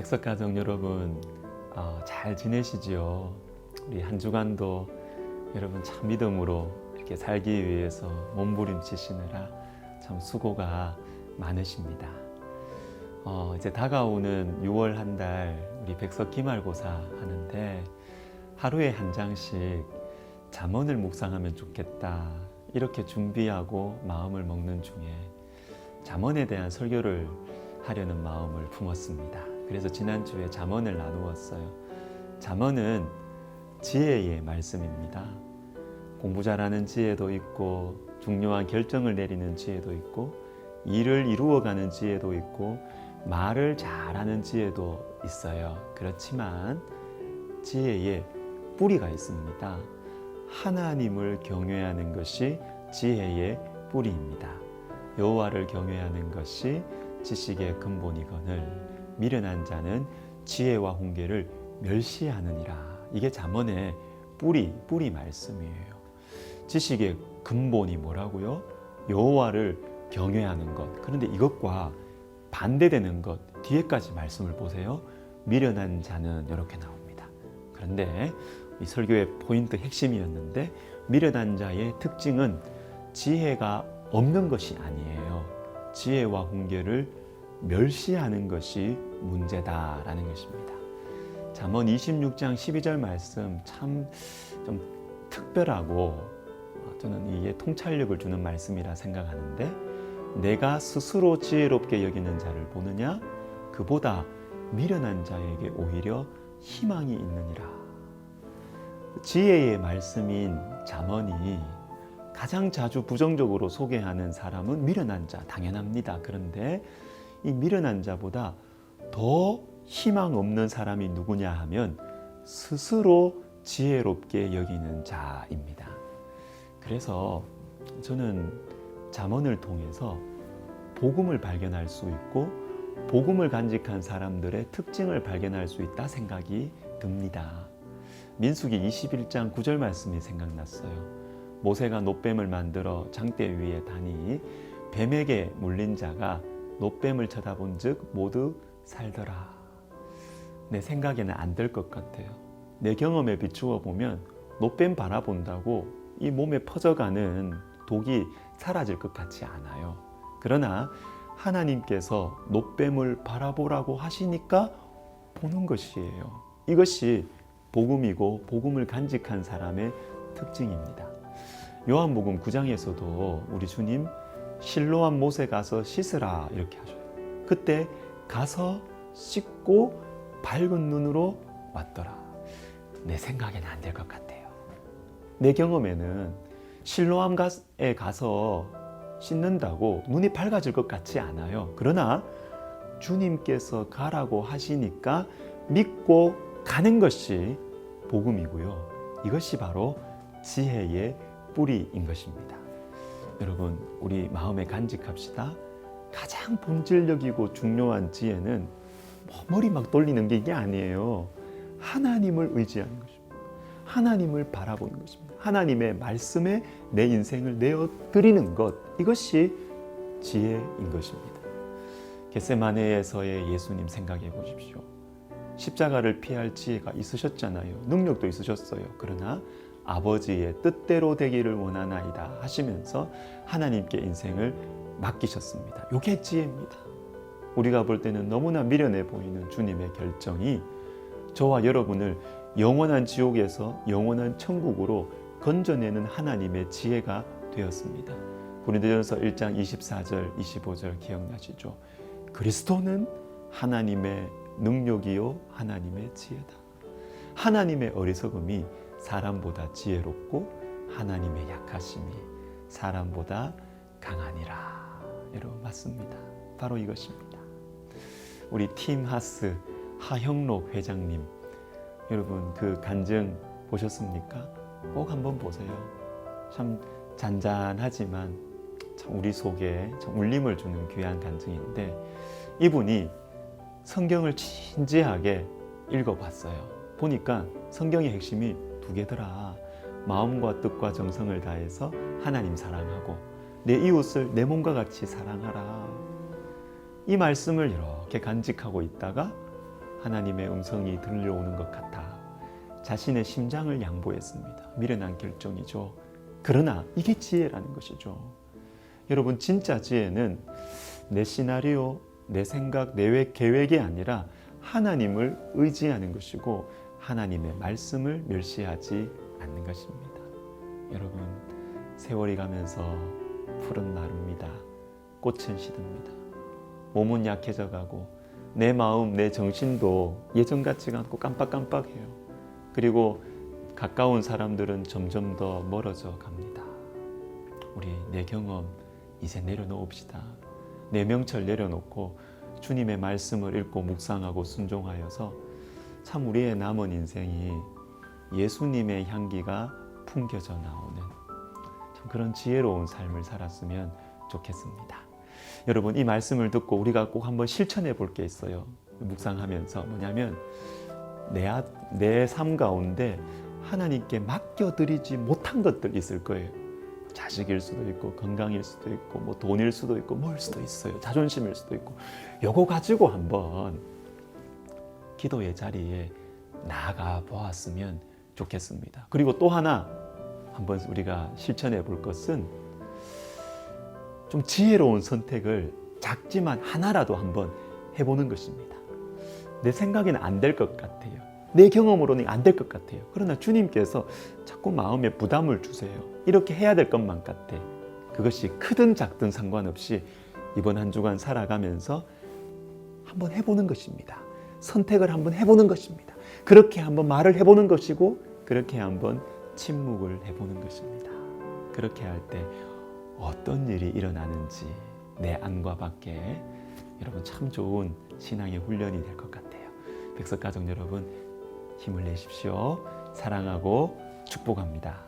백석가족 여러분, 잘 지내시지요? 우리 한 주간도 여러분 참 믿음으로 이렇게 살기 위해서 몸부림치시느라 참 수고가 많으십니다. 이제 다가오는 6월 한 달 우리 백석 기말고사 하는데 하루에 한 장씩 잠언을 묵상하면 좋겠다 이렇게 준비하고 마음을 먹는 중에 잠언에 대한 설교를 하려는 마음을 품었습니다. 그래서 지난주에 잠언을 나누었어요. 잠언은 지혜의 말씀입니다. 공부 잘하는 지혜도 있고 중요한 결정을 내리는 지혜도 있고 일을 이루어가는 지혜도 있고 말을 잘하는 지혜도 있어요. 그렇지만 지혜의 뿌리가 있습니다. 하나님을 경외하는 것이 지혜의 뿌리입니다. 여호와를 경외하는 것이 지식의 근본이거늘 미련한 자는 지혜와 훈계를 멸시하느니라. 이게 잠언의 뿌리 말씀이에요. 지식의 근본이 뭐라고요? 여호와를 경외하는 것. 그런데 이것과 반대되는 것 뒤에까지 말씀을 보세요. 미련한 자는 이렇게 나옵니다. 그런데 이 설교의 포인트 핵심이었는데 미련한 자의 특징은 지혜가 없는 것이 아니에요. 지혜와 훈계를 멸시하는 것이 문제다라는 것입니다. 잠언 26장 12절 말씀 참 좀 특별하고 저는 이게 통찰력을 주는 말씀이라 생각하는데 내가 스스로 지혜롭게 여기는 자를 보느냐 그보다 미련한 자에게 오히려 희망이 있느니라. 지혜의 말씀인 잠언이 가장 자주 부정적으로 소개하는 사람은 미련한 자, 당연합니다. 그런데 이 미련한 자보다 더 희망 없는 사람이 누구냐 하면 스스로 지혜롭게 여기는 자입니다. 그래서 저는 잠언을 통해서 복음을 발견할 수 있고 복음을 간직한 사람들의 특징을 발견할 수 있다 생각이 듭니다. 민수기 21장 9절 말씀이 생각났어요. 모세가 놋뱀을 만들어 장대 위에 다니 뱀에게 물린 자가 놋뱀을 쳐다본 즉 모두 살더라. 내 생각에는 안 될 것 같아요. 내 경험에 비추어 보면 놋뱀 바라본다고 이 몸에 퍼져가는 독이 사라질 것 같지 않아요. 그러나 하나님께서 놋뱀을 바라보라고 하시니까 보는 것이에요. 이것이 복음이고 복음을 간직한 사람의 특징입니다. 요한복음 9장에서도 우리 주님 실로암 못에 가서 씻으라 이렇게 하셔요. 그때 가서 씻고 밝은 눈으로 왔더라. 내 생각에는 안 될 것 같아요. 내 경험에는 실로암에 가서 씻는다고 눈이 밝아질 것 같지 않아요. 그러나 주님께서 가라고 하시니까 믿고 가는 것이 복음이고요. 이것이 바로 지혜의 뿌리인 것입니다. 여러분, 우리 마음에 간직합시다. 가장 본질적이고 중요한 지혜는 머리 막 돌리는 게 이게 아니에요. 하나님을 의지하는 것입니다. 하나님을 바라보는 것입니다. 하나님의 말씀에 내 인생을 내어드리는 것, 이것이 지혜인 것입니다. 겟세마네에서의 예수님 생각해 보십시오. 십자가를 피할 지혜가 있으셨잖아요. 능력도 있으셨어요. 그러나 아버지의 뜻대로 되기를 원하나이다 하시면서 하나님께 인생을 맡기셨습니다. 이게 지혜입니다. 우리가 볼 때는 너무나 미련해 보이는 주님의 결정이 저와 여러분을 영원한 지옥에서 영원한 천국으로 건져내는 하나님의 지혜가 되었습니다. 고린도전서 1장 24절 25절 기억나시죠? 그리스도는 하나님의 능력이요 하나님의 지혜다. 하나님의 어리석음이 사람보다 지혜롭고 하나님의 약하심이 사람보다 강하니라. 여러분 맞습니다. 바로 이것입니다. 우리 팀 하스 하형록 회장님, 여러분 그 간증 보셨습니까? 꼭 한번 보세요. 참 잔잔하지만 참 우리 속에 참 울림을 주는 귀한 간증인데 이분이 성경을 진지하게 읽어봤어요. 보니까 성경의 핵심이 두 개더라. 마음과 뜻과 정성을 다해서 하나님 사랑하고 내 이웃을 내 몸과 같이 사랑하라. 이 말씀을 이렇게 간직하고 있다가 하나님의 음성이 들려오는 것 같아 자신의 심장을 양보했습니다. 미련한 결정이죠. 그러나 이게 지혜라는 것이죠. 여러분, 진짜 지혜는 내 시나리오, 내 생각, 내 계획이 아니라 하나님을 의지하는 것이고 하나님의 말씀을 멸시하지 않는 것입니다. 여러분, 세월이 가면서 풀은 마릅니다. 꽃은 시듭니다. 몸은 약해져 가고 내 마음, 내 정신도 예전 같지가 않고 깜빡깜빡해요. 그리고 가까운 사람들은 점점 더 멀어져 갑니다. 우리 내 경험 이제 내려놓읍시다. 내 명철 내려놓고 주님의 말씀을 읽고 묵상하고 순종하여서 참 우리의 남은 인생이 예수님의 향기가 풍겨져 나오는 참 그런 지혜로운 삶을 살았으면 좋겠습니다. 여러분, 이 말씀을 듣고 우리가 꼭 한번 실천해 볼 게 있어요. 묵상하면서 뭐냐면 내 삶 가운데 하나님께 맡겨드리지 못한 것들 있을 거예요. 자식일 수도 있고 건강일 수도 있고 뭐 돈일 수도 있고 뭘 수도 있어요. 자존심일 수도 있고 요거 가지고 한번 기도의 자리에 나아가 보았으면 좋겠습니다. 그리고 또 하나 한번 우리가 실천해 볼 것은 좀 지혜로운 선택을 작지만 하나라도 한번 해보는 것입니다. 내 생각에는 안 될 것 같아요. 내 경험으로는 안 될 것 같아요. 그러나 주님께서 자꾸 마음에 부담을 주세요. 이렇게 해야 될 것만 같아. 그것이 크든 작든 상관없이 이번 한 주간 살아가면서 한번 해보는 것입니다. 선택을 한번 해보는 것입니다. 그렇게 한번 말을 해보는 것이고 그렇게 한번 침묵을 해보는 것입니다. 그렇게 할 때 어떤 일이 일어나는지 내 안과 밖에 여러분 참 좋은 신앙의 훈련이 될 것 같아요. 백석가족 여러분, 힘을 내십시오. 사랑하고 축복합니다.